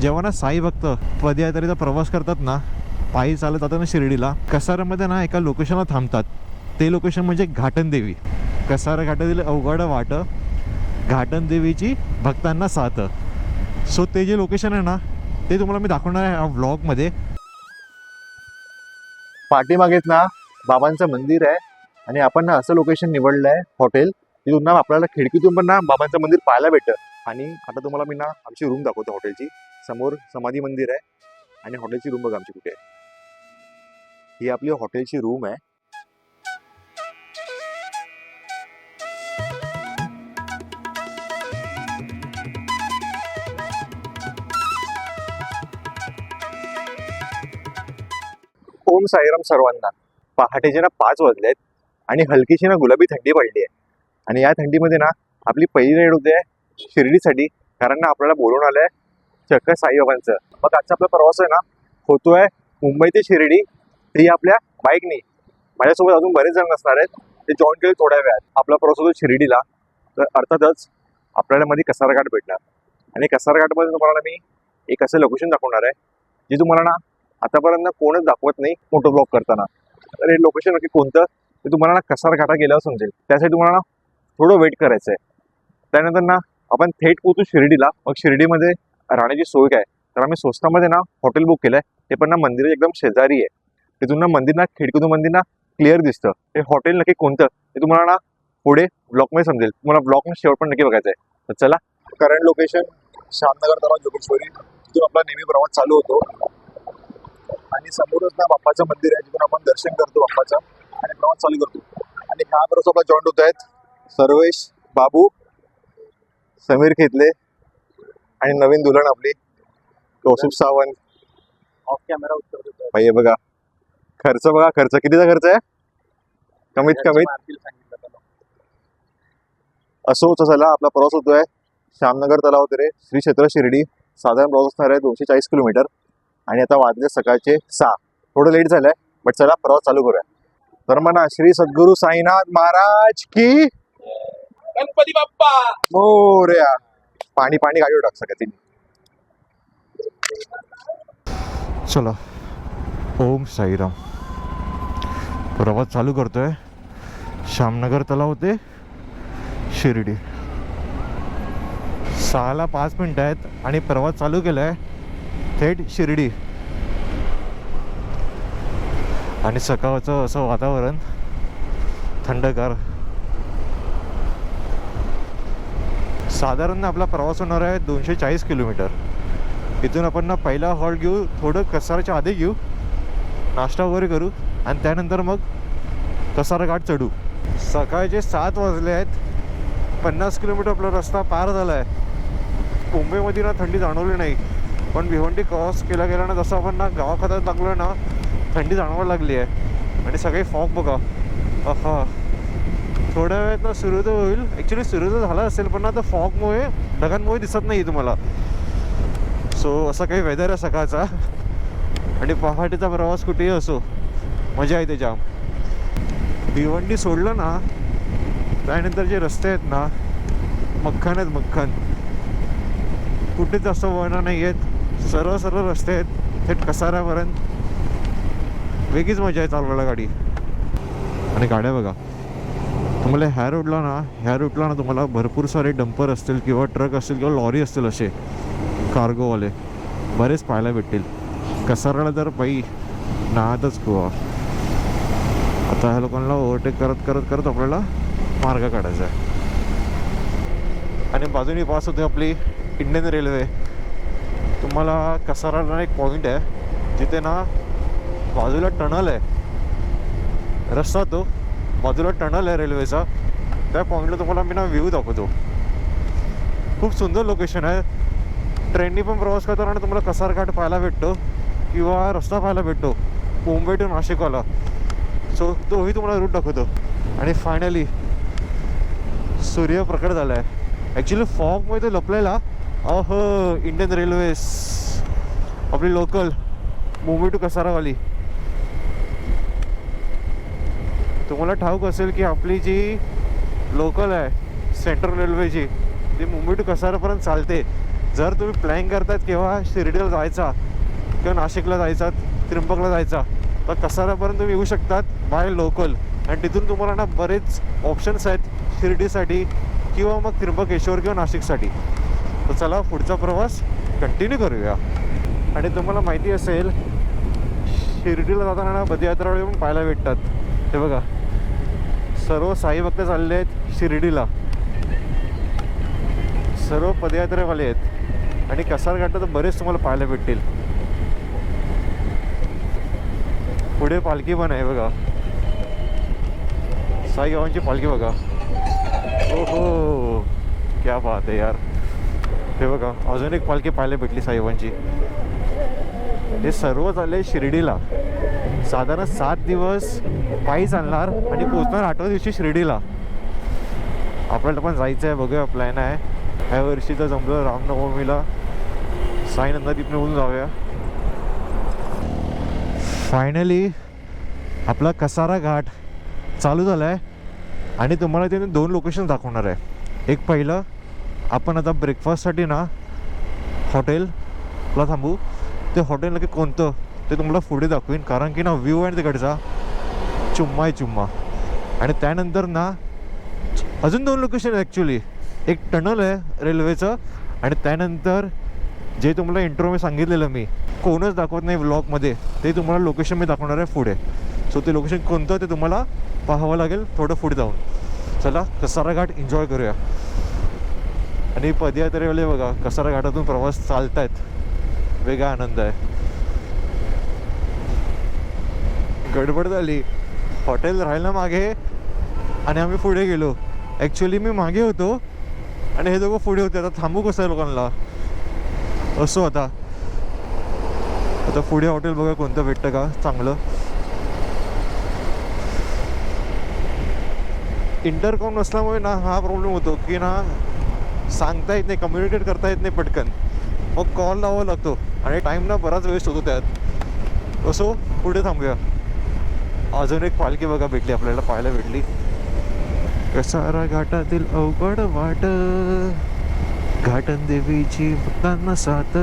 जेव्हा ना साई भक्त पदयात्रेचा प्रवास करतात ना, पायी चालत जातात ना शिर्डीला, कसाऱ्यामध्ये ना एका लोकेशनला थांबतात. ते लोकेशन म्हणजे घाटनदेवी. कसारा घाटातील अवघड वाट, घाटनदेवीची भक्तांना साथ. सो ते जे लोकेशन आहे ना, ते तुम्हाला मी दाखवणार आहे या व्लॉगमध्ये. पाठीमागेच ना बाबांचं मंदिर आहे आणि आपण ना असं लोकेशन निवडलं आहे हॉटेल, तिथून ना आपल्याला खिडकीतून पण ना बाबांचं मंदिर पाहायला भेटतं. आणि आता तुम्हाला मी ना आमची रूम दाखवतो हॉटेलची. समोर समाधी मंदिर आहे आणि हॉटेलची रूम बघा आमची कुठे आहे. ही आपली हॉटेलची रूम आहे. ओम साईराम सर्वांना. पहाटेचे ना 5 वाजलेत आणि हलकीशी ना गुलाबी थंडी पडली आहे. आणि या थंडीमध्ये ना आपली पहिली राईड होते शिर्डीसाठी, कारण ना आपल्याला बोलून आलंय चक्क साईबाबांचं. मग आजचा आपला प्रवास आहे ना होतोय मुंबई ते शिर्डी, ते आपल्या बाईकने. माझ्यासोबत अजून बरेच जण असणार आहेत, ते जॉईन केले थोड्या वेळात. आपला प्रवास होतो शिर्डीला, तर अर्थातच आपल्याला मध्ये कसारा घाट भेटणार. आणि कसारा घाटमध्ये तुम्हाला मी एक असं लोकेशन दाखवणार आहे जे तुम्हाला ना आतापर्यंत कोणच दाखवत नाही मोटो ब्लॉग करताना. तर हे लोकेशन नक्की कोणतं ते तुम्हाला ना कसारा घाटा गेल्यावर समजेल. त्यासाठी तुम्हाला ना थोडं वेट करायचं आहे. त्यानंतर ना आपण थेट पोहोचू शिर्डीला. मग शिर्डीमध्ये राहण्याची सोय काय, तर आम्ही स्वस्तामध्ये ना हॉटेल बुक केलंय. ते पण ना मंदिर एकदम शेजारी आहे. तिथून ना मंदिर ना खिडकीतून मंदिर ना क्लिअर दिसतं. ते हॉटेल नक्की कोणतं ते तुम्हाला ना पुढे ब्लॉगमध्ये समजेल. तुम्हाला ब्लॉग पण शेवट पण नक्की बघायचं आहे. तर चला. करंट लोकेशन श्यामनगर तलाव जोगेश्वरी, तिथून आपला नेहमी प्रवास चालू होतो. आणि समोरच ना बाप्पाचं मंदिर आहे, जिथून आपण दर्शन करतो बाप्पाचं आणि प्रवास चालू करतो. आणि ह्या बरोबर आपला जॉईंट होत आहेत सर्वेश बाबू, समीर खेतले आणि नवीन दुल्हन आपली कौशिक सावंत. ऑफ कॅमेरा उत्तर देतो भाई. बघा खर्च, बघा खर्च कितीचा खर्च आहे, कमीत कमीत. असं होतं. चला आपला प्रवास होतोय श्यामनगर तलाव ते श्री क्षेत्र शिर्डी. साधारण प्रवास असणार आहे 240 किलोमीटर. आणि आता वाजले सकाळचे 6. थोडं लेट झालंय, बट चला प्रवास चालू करूया. तर म्हणा श्री सद्गुरू साईनाथ महाराज की, गणपती बाप्पा मोरया. पाणी पाणी गाडीवर टाक सगळ्या तिने. चला, ओम साईराम. प्रवास चालू करतोय श्यामनगर तलाव ते शिर्डी. 6:05 आहेत आणि प्रवास चालू केलाय थेट शिर्डी. आणि सकाळचं असं वातावरण थंडगार. साधारण आपला प्रवास होणार आहे 240 किलोमीटर. इथून आपण ना पहिला हॉल्ट घेऊ, थोडं कसाराच्या आधी घेऊ, नाश्ता वगैरे करू आणि त्यानंतर मग कसारा घाट चढू. सकाळचे 7 वाजले आहेत. 50 किलोमीटर आपला रस्ता पार झाला आहे. मुंबईमध्ये ना थंडी जाणवली नाही, पण भिवंडी क्रॉस केला गेला ना, जसं आपण ना गावाखातात लागलो ना थंडी जाणवायला लागली आहे. आणि सगळे फॉग बघा. हा थोड्या वेळात ना सुरू तर होईल. ॲक्च्युली सुरू तर झाला असेल, पण आता फॉगमुळे, ढगांमुळे दिसत नाही तुम्हाला. सो असा काही वेदर आहे सकाळचा. आणि पहाटेचा प्रवास कुठेही असो, मजा येते जाम. भिवंडी सोडलं ना त्यानंतर जे रस्ते आहेत ना, मक्खन आहेत मक्खन. कुठेच जास्त वळणं नाही आहेत, सरळ सरळ रस्ते आहेत थेट कसाऱ्यापर्यंत. वेगळीच मजा आहे चालवायला गाडी. आणि गाड्या बघा तुम्हाला ह्या रोडला ना तुम्हाला भरपूर सारे डंपर असतील किंवा ट्रक असतील किंवा लॉरी असतील, असे कार्गोवाले बरेच पाहायला भेटतील. कसाऱ्याला तर बाई नादच गोवा. आता ह्या लोकांना ओव्हरटेक करत करत करत आपल्याला मार्ग काढायचा आहे. आणि बाजूनी पास होते आपली इंडियन रेल्वे. तुम्हाला कसाराला एक पॉईंट आहे जिथे ना बाजूला टनल आहे, रस्ता तो बाजूला टनल आहे रेल्वेचा. त्या पॉईंटला तुम्हाला मी ना व्ह्यू दाखवतो. खूप सुंदर लोकेशन आहे. ट्रेननी पण प्रवास करताना तुम्हाला कसार घाट पाहायला भेटतो किंवा रस्ता पाहायला भेटतो मुंबई टू नाशिकवाला. सो तोही तुम्हाला रूट दाखवतो. आणि फायनली सूर्य प्रकट झाला आहे. ॲक्च्युली फॉगमुळे तो लपलेला. इंडियन रेल्वेज आपली लोकल मुंबई टू कसारावाली. तुम्हाला ठाऊक असेल की आपली जी लोकल आहे सेंट्रल रेल्वेची, ती मुंबई टू कसारापर्यंत चालते. जर तुम्ही प्लॅन करतायत किंवा शिर्डीला जायचा किंवा नाशिकला जायचा, त्र्यंबकला जायचा, तर कसारापर्यंत तुम्ही येऊ शकतात बाय लोकल. आणि तिथून तुम्हाला ना बरेच ऑप्शन्स आहेत शिर्डीसाठी किंवा मग त्र्यंबकेश्वर किंवा नाशिकसाठी. तर चला पुढचा प्रवास कंटिन्यू करूया. आणि तुम्हाला माहिती असेल शिर्डीला जाताना ना पदयात्रावळे पण पाहायला भेटतात. ते बघा सर्व साई भक्त चालले आहेत शिर्डीला, सर्व पदयात्रेवाले आहेत. आणि कसार घाटात तर बरेच तुम्हाला पाहायला भेटतील. पुढे पालखी पण आहे बघा, साईबाबांची पालखी बघा. ओहो क्या बात आहे यार. हे बघा अजून एक पालखी पाहायला भेटली साईबाबांची. हे सर्व चालले शिर्डीला. साधारण 7 दिवस पायी चालणार आणि पोचणार 8व्या दिवशी शिर्डीला. आपल्याला पण जायचं आहे, बघूया प्लॅन आहे. ह्या वर्षी तर जमलं रामनवमीला साईनंदा तिथून होऊन जाऊया. फायनली आपला कसारा घाट चालू झाला आहे आणि तुम्हाला तिथे 2 लोकेशन दाखवणार आहे. एक पहिलं आपण आता ब्रेकफास्टसाठी ना हॉटेलला थांबू. ते हॉटेल नक्की कोणतं ते तुम्हाला पुढे दाखवीन, कारण की ना व्ह्यू आहे तिकडचा चुम्मा आहे चुम्मा. आणि त्यानंतर ना अजून 2 लोकेशन आहे ॲक्च्युली. एक टनल आहे रेल्वेचं आणि त्यानंतर जे तुम्हाला इंट्रो मी सांगितलेलं मी कोणच दाखवत नाही व्लॉगमध्ये, ते तुम्हाला लोकेशन मी दाखवणार आहे पुढे. सो ते लोकेशन कोणतं ते तुम्हाला पाहावं लागेल थोडं पुढे जाऊन. चला कसारा घाट एन्जॉय करूया. आणि पदयात्रेवाले बघा कसारा घाटातून प्रवास चालतायत, वेगळा आनंद आहे. गडबड झाली, हॉटेल राहिलं मागे आणि आम्ही पुढे गेलो. ॲक्च्युली मी मागे होतो आणि हे दोघं पुढे होते. आता थांबू कसं आहे लोकांना असं. आता पुढे हॉटेल बघा कोणतं भेटतं का चांगलं. इंटरकॉम नसल्यामुळे ना हा प्रॉब्लेम होतो की ना सांगता येत नाही, कम्युनिकेट करता येत नाही पटकन. मग कॉल लावावा लागतो आणि टाईम ना बराच वेस्ट होतो त्यात. असो पुढे थांबूया. अजून एक पालखी बघा भेटली आपल्याला, पाहायला भेटली. कसारा घाटातील अवघड वाट, घाटन देवीची भक्तांना साथ.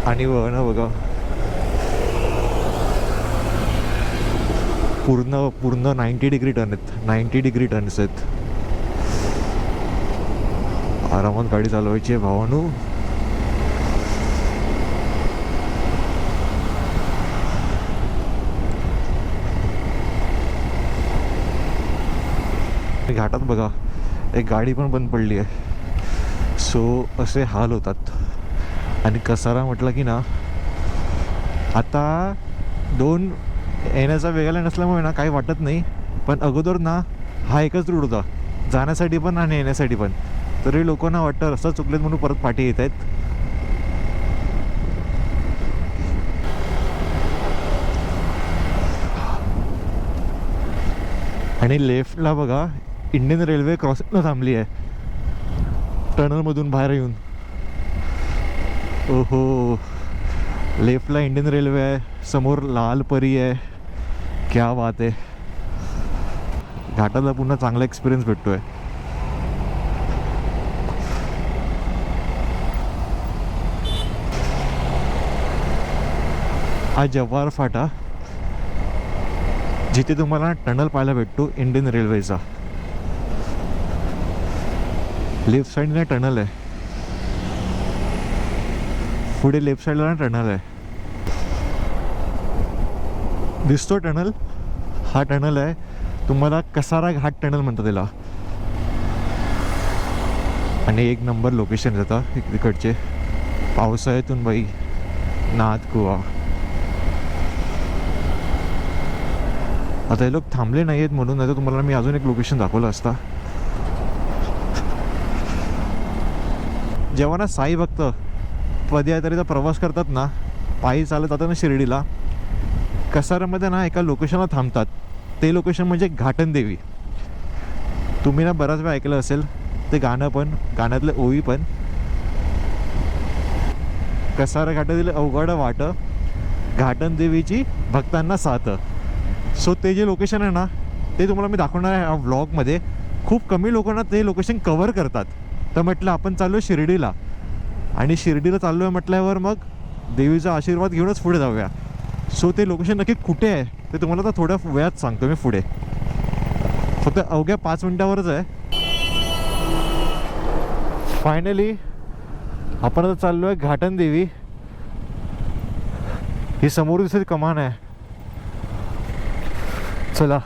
आणि बघा पूर्ण 90 डिग्री टर्न आहेत, 90 डिग्री टर्न्स आहेत. आरामात गाडी चालवायची आहे भावानू. घाटात बघा एक गाडी पण बंद पडली आहे. सो असे हाल होतात. आणि कसारा म्हटलं की ना आता 2 येण्याचा वेगळा नसल्यामुळे ना काही वाटत नाही. पण अगोदर ना हा एकच रूट होता जाण्यासाठी पण आणि येण्यासाठी पण. तरी लोकांना वाटतं रस्ता चुकलेत म्हणून परत पाठी येत आहेत. आणि लेफ्टला बघा इंडियन रेल्वे क्रॉसिंगला थांबली आहे टनलमधून बाहेर येऊन. ओहो लेफ्टला इंडियन रेल्वे आहे, समोर लाल परी आहे. क्या बात आहे. घाटाला पुन्हा चांगला एक्सपिरियन्स भेटतोय. हा जव्हार फाटा जिथे तुम्हाला टनल पाहायला भेटतो इंडियन रेल्वेचा. लेफ्ट साईडला टनल आहे, पुढे लेफ्ट साईडला टनल आहे. दिसतो टनल, हा टनल आहे. तुम्हाला कसारा घाट टनल म्हणतात त्याला. आणि एक नंबर लोकेशन जातात तिकडचे. पावसाळ्यातून बाई नाद कुवा. आता हे लोक थांबले नाही आहेत म्हणून, नाही तर तुम्हाला मी अजून एक लोकेशन दाखवलं असता. जेव्हा ना साई भक्त पदयात्रेचा प्रवास करतात ना, पायी चालत जातात ना शिर्डीला, कसारामध्ये ना एका लोकेशनला थांबतात. ते लोकेशन म्हणजे घाटन देवी. तुम्ही ना बराच वेळ ऐकलं असेल ते गाणं पण, गाण्यातले ओवी पण. कसारा घाटातील अवघड वाट, घाटन देवीची भक्तांना साथ. सो ते जे लोकेशन आहे ना ते तुम्हाला मी दाखवणार आहे या व्लॉगमध्ये. खूप कमी लोकांना ते लोकेशन कवर करतात. तर म्हटलं आपण चाललो आहे शिर्डीला, आणि शिर्डीला चाललो आहे म्हटल्यावर मग देवीचा आशीर्वाद घेऊनच पुढे जाऊया. सो ते लोकेशन नक्की कुठे आहे ते तुम्हाला तर थोड्या वेळात सांगतो मी पुढे. फक्त अवघ्या 5 मिनिटावरच आहे. फायनली आपण आता चाललो आहे घाटन देवी. ही समोर दिसत कमान आहे. चला,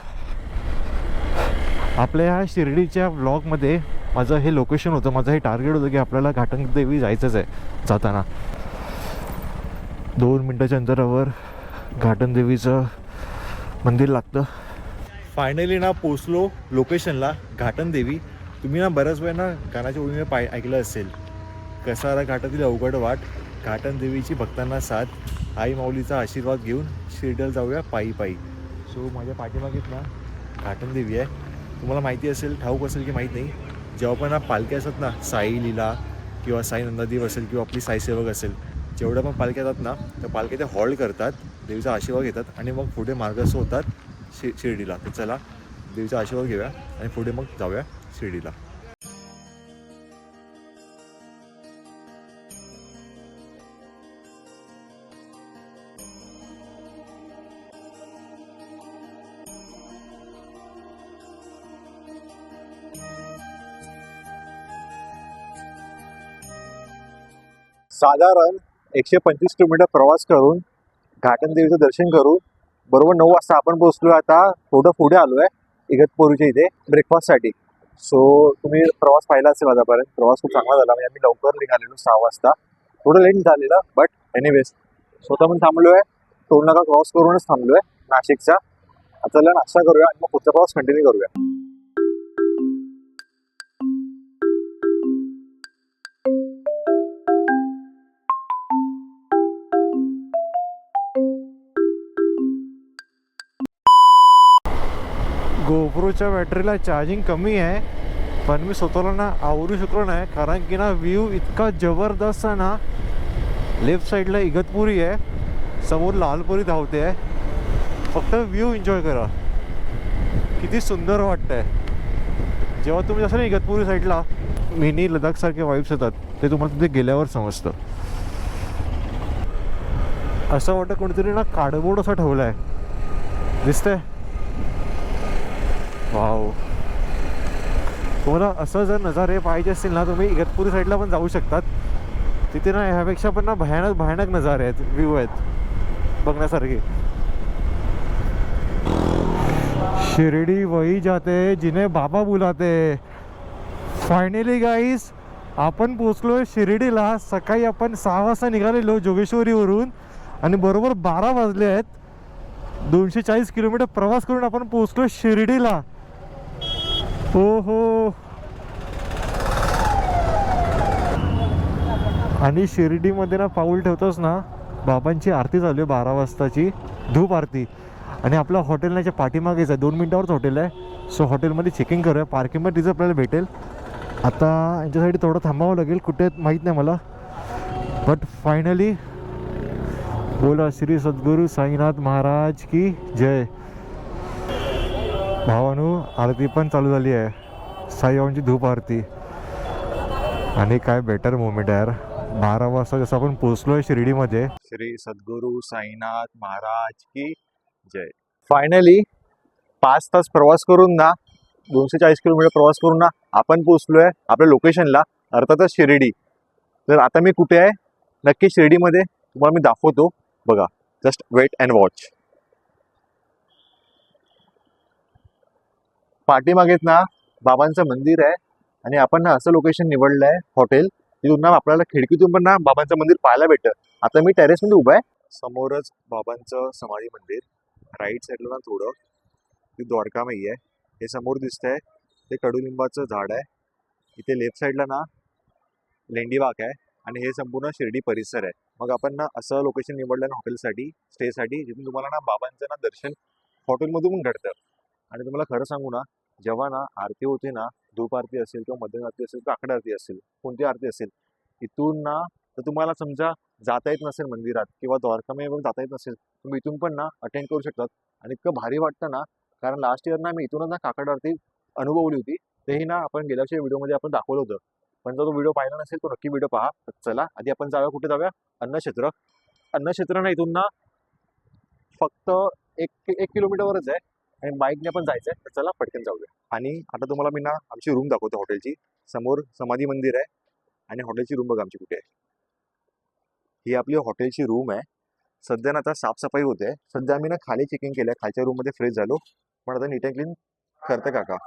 आपल्या ह्या शिर्डीच्या व्लॉगमध्ये माझं हे लोकेशन होतं, माझं हे टार्गेट होतं की आपल्याला घाटन देवी जायचंच आहे. जाताना 2 मिनटाच्या अंतरावर घाटन देवीचं मंदिर लागतं. फायनली ना पोचलो लोकेशनला, घाटन देवी. तुम्ही ना बऱ्याच वेळा ना गाण्याच्या ओळीने ऐकलं असेल, कसारा घाटातील अवघड वाट, घाटन देवीची भक्तांना साथ, आई माऊलीचा आशीर्वाद घेऊन शिर्डीला जाऊया पायी पायी. सो माझ्या पाठीमागेत ना घाटन देवी आहे. तुम्हाला माहिती असेल, ठाऊक असेल की माहीत नाही, जेव्हा पण ना पालख्या असतात ना, साई लीला किंवा साई नंदादेव असेल किंवा आपली साईसेवक असेल, जेवढ्या पण पालख्या येतात ना त्या पालख्या ते हॉल्ट करतात, देवीचा आशीर्वाद घेतात आणि मग पुढे मार्गस्थ होतात शिर्डीला. तर चला देवीचा आशीर्वाद घेऊया आणि पुढे मग जाऊया शिर्डीला. साधारण 125 किलोमीटर प्रवास करून घाटन देवीचं दर्शन करून बरोबर 9 वाजता आपण पोहोचलो. आता थोडं पुढे आलो आहे इगतपुरीच्या इथे ब्रेकफास्टसाठी. सो तुम्ही प्रवास पाहिला असेल आतापर्यंत. प्रवास खूप चांगला झाला. म्हणजे आम्ही लवकर निघालेलो 6 वाजता. थोडं लेट झालेलं, बट एनिवेज स्वतः पण थांबलो आहे. टोल नाका क्रॉस करूनच थांबलो आहे नाशिकचा. आता नाश्ता करूया आणि मग पुढचा प्रवास कंटिन्यू करूया. गोप्रोच्या बॅटरीला चार्जिंग कमी आहे, पण मी स्वतःला ना आवरू शकलो नाही, कारण की ना व्ह्यू इतका जबरदस्त आहे ना. लेफ्ट साईडला इगतपुरी आहे, समोर लालपुरी धावते आहे. फक्त व्ह्यू एन्जॉय करा, किती सुंदर वाटतंय. जेव्हा तुम्ही असं ना इगतपुरी साईडला मिनी लडाखसारखे वाईब्स येतात, ते तुम्हाला तिथे गेल्यावर समजतं. असं वाटतं कोणीतरी ना कार्डबोर्ड असा ठेवला आहे, दिसतंय. वाव, तुम्हाला असं जर नजारे पाहिजे असतील ना, तुम्ही इगतपुरी साईडला पण जाऊ शकतात. तिथे ना ह्यापेक्षा पण ना भयानक भयानक नजारे आहेत, व्ह्यू आहेत बघण्यासारखे. शिर्डी वही जाते जिन्हें बाबा बुलाते. फायनली गाईज आपण पोचलोय शिर्डीला. सकाळी आपण 6 वाजता निघालेलो जोगेश्वरीवरून आणि बरोबर 12 वाजले आहेत. 240 किलोमीटर प्रवास करून आपण पोचलो शिर्डीला. हो हो. आणि शिर्डीमध्ये ना पाऊल ठेवतोच ना बाबांची आरती चालू आहे 12 वाजताची, धूप आरती. आणि आपलं हॉटेलच्या पाठीमागेच आहे, 2 मिनिटावरच हॉटेल आहे. सो हॉटेलमध्ये चेकिंग करूया, पार्किंगमध्ये तिचं आपल्याला भेटेल. आता यांच्यासाठी थोडं थांबावं लागेल, कुठे माहीत नाही मला. बट फायनली बोला श्री सद्गुरू साईनाथ महाराज की जय. भावानू, आरती पण चालू झाली आहे, साईबाबांची धूप आरती. आणि काय बेटर मोमेंट आहे यार, 12 वाजता जसं आपण पोचलो आहे शिर्डीमध्ये. श्री सद्गुरू साईनाथ महाराज की जय. फायनली 5 तास प्रवास करून ना, 240 किलोमीटर प्रवास करून ना आपण पोचलो आहे आपल्या लोकेशनला, अर्थातच शिर्डी. तर आता मी कुठे आहे नक्की शिर्डीमध्ये तुम्हाला मी दाखवतो, बघा. Just wait and watch. पाठीमागेत ना बाबांचं मंदिर आहे आणि आपण ना असं लोकेशन निवडलं आहे हॉटेल, तिथून ना आपल्याला खिडकीतून पण ना बाबांचं मंदिर पाहायला भेटतं. आता मी टेरेसमध्ये उभा आहे. समोरच बाबांचं समाधी मंदिर, राईट साईडला ना थोडं ती द्वारकामाई आहे. हे समोर दिसतंय ते कडुलिंबाचं झाड आहे. इथे लेफ्ट साईडला ना लेंडीबाग आहे आणि हे संपूर्ण शिर्डी परिसर आहे. मग आपण ना असं लोकेशन निवडलं ना हॉटेलसाठी, स्टेसाठी, जिथून तुम्हाला ना बाबांचं ना दर्शन हॉटेलमधून पण घडतं. आणि तुम्हाला खरं सांगू ना, जेव्हा ना आरती होते ना, धूप आरती असेल किंवा मध्यम आरती असेल किंवा काकड आरती असेल, कोणती आरती असेल, इथून ना तर तुम्हाला समजा जाता येत नसेल मंदिरात किंवा द्वारकामाई पण जाता येत नसेल, तुम्ही इथून पण ना अटेंड करू शकतात. आणि इतकं भारी वाटतं ना, कारण लास्ट इयर ना मी इथूनच ना काकड आरती अनुभवली होती. तेही ना आपण गेल्या वर्षी व्हिडिओमध्ये आपण दाखवलं होतं. पण जर तो व्हिडिओ पाहिला नसेल तो नक्की व्हिडिओ पहा. तर चला आधी आपण जाऊया, कुठे जाऊया? अन्नक्षेत्र. अन्नक्षेत्र ना इथून ना फक्त एक किलोमीटरवरच आहे आणि बाईकने पण जायचं आहे. तर चला पटकन जाऊया. आणि आता तुम्हाला मी ना आमची रूम दाखवतो हॉटेलची. समोर समाधी मंदिर आहे आणि हॉटेलची रूम बघा आमची कुठे आहे. ही आपली हॉटेलची रूम आहे. सध्या ना आता साफसफाई होते. सध्या आम्ही ना खाली चेकिंग केलं आहे, खालच्या रूममध्ये फ्रेश झालो. पण आता नीट अँड क्लीन करते काका.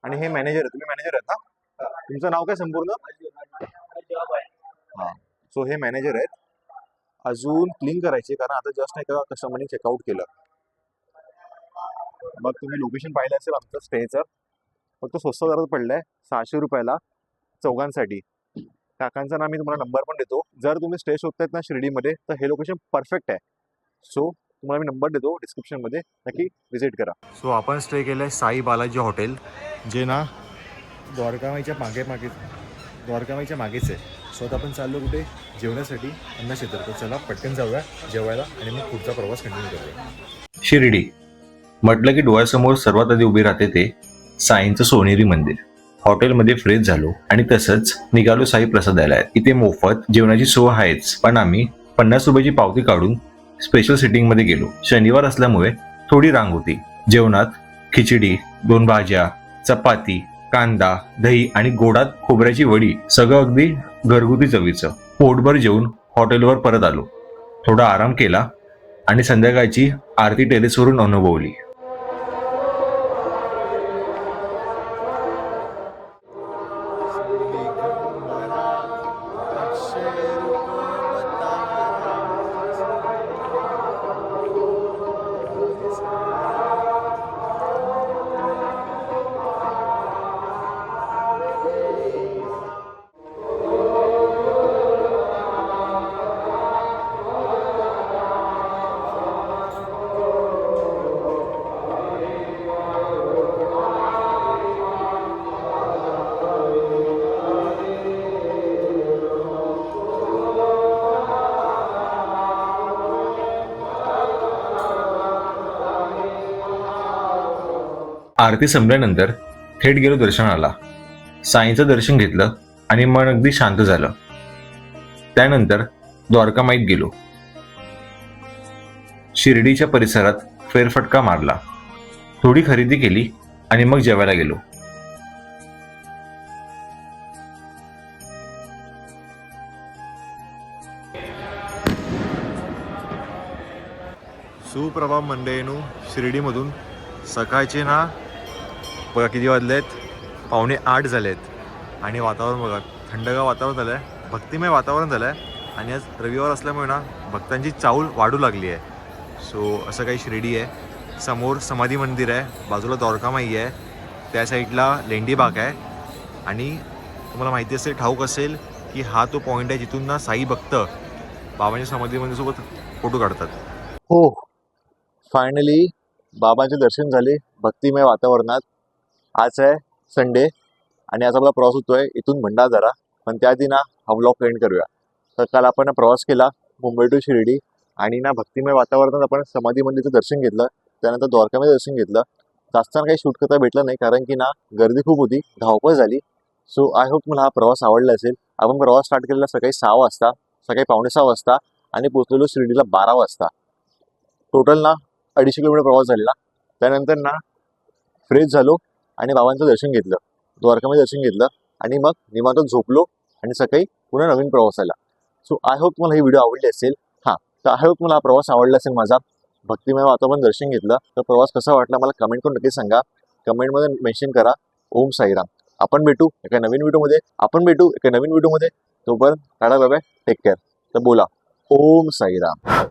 आणि हे मॅनेजर आहे. तुम्ही मॅनेजर आहेत ना? तुमचं नाव काय संपूर्ण? हां. सो हे मॅनेजर आहेत. अजून क्लीन करायचे कारण आता जस्ट एका कस्टमरने चेकआउट केलं. मग तुम्ही लोकेशन पाहिलं असेल आमचं स्टेचं. फक्त स्वस्त दरात पडलंय 600 रुपयाला चौघांसाठी. काकांचा ना मी तुम्हाला नंबर पण देतो. जर तुम्ही स्टे शोधतायत ना शिर्डीमध्ये तर हे लोकेशन परफेक्ट आहे. सो तुम्हाला मी नंबर देतो डिस्क्रिप्शनमध्ये, नक्की व्हिजिट करा. सो आपण स्टे केलं आहे साई बालाजी हॉटेल, जे ना द्वारकामाईच्या मागेच आहे. सो आता आपण चाललो कुठे? जेवण्यासाठी अन्नक्षेत्र. तर चला पटकन जाऊया जेवायला आणि मग पुढचा प्रवास कंटिन्यू करूया. शिर्डी म्हटलं की डोळ्यासमोर सर्वात आधी उभी राहते ते साईंचं सोनेरी मंदिर. हॉटेलमध्ये फ्रेश झालो आणि तसंच निघालो साई प्रसादालयात. इथे मोफत जेवणाची सोय आहेच, पण आम्ही 50 रुपयाची पावती काढून स्पेशल सिटिंगमध्ये गेलो. शनिवार असल्यामुळे थोडी रांग होती. जेवणात खिचडी, 2 भाज्या, चपाती, कांदा, दही आणि गोडात खोबऱ्याची वडी, सगळं अगदी घरगुती चवीचं. पोटभर जेवून हॉटेलवर परत आलो. थोडा आराम केला आणि संध्याकाळची आरती टेरेसवरून अनुभवली. आरती संपल्यानंतर थेट गेलो दर्शनाला. साईंचं दर्शन घेतलं आणि मन अगदी शांत झालं. त्यानंतर द्वारकामाईत गेलो. शिर्डीच्या परिसरात फेरफटका मारला, थोडी खरेदी केली आणि मग जेवायला गेलो. सुप्रभात मंडळींनो, शिर्डीमधून सकाळचे ना बघा किती वाजलेत, 7:45 झालेत. आणि वातावरण बघा, थंडगार वातावरण झालं आहे, भक्तिमय वातावरण झालं आहे. आणि आज रविवार असल्यामुळे ना भक्तांची चाहूल वाढू लागली आहे. सो असं काही शिर्डी आहे. समोर समाधी मंदिर आहे, बाजूला द्वारकामाई आहे, त्या साईडला लेंडीबाग आहे. आणि तुम्हाला माहिती असेल, ठाऊक असेल की हा तो पॉईंट आहे जिथून ना साई भक्त बाबांच्या समाधी मंदिरासोबत फोटो काढतात. हो, फायनली बाबांचे दर्शन झाले भक्तिमय वातावरणात. आज आहे संडे आणि आज आपला प्रवास होतोय इथून भंडारदरा. पण त्याआधी ना हा व्लॉग एंड करूया. तर काल आपण प्रवास केला मुंबई टू शिर्डी आणि ना भक्तिमय वातावरणात आपण समाधी मंदिरचं दर्शन घेतलं, त्यानंतर द्वारकामध्ये दर्शन घेतलं. जास्त काही शूट करता भेटलं नाही कारण की ना गर्दी खूप होती, धावपळ झाली. सो आय होप मला हा प्रवास आवडला असेल. आपण प्रवास स्टार्ट केलेला सकाळी 6 वाजता, सकाळी 5:45 वाजता आणि पोहोचलेलो शिर्डीला 12 वाजता. टोटल ना 250 किलोमीटर प्रवास झालेला. त्यानंतर ना फ्रेश झालो आणि बाबांचं दर्शन घेतलं, द्वारकामध्ये दर्शन घेतलं आणि मग निवांत झोपलो आणि सकाळी पुन्हा नवीन प्रवासाला. सो आय होप तुम्हाला ही व्हिडिओ आवडली असेल. हां, तर आय होप मला हा प्रवास आवडला असेल माझा. भक्तिमय वातावरण दर्शन घेतलं तर प्रवास कसा वाटला मला कमेंट करून नक्की सांगा. कमेंटमध्ये मेन्शन करा ओम साईराम. आपण भेटू एका नवीन व्हिडिओमध्ये. तोपर्यंत tata bye bye, take care. तर बोला ओम साईराम.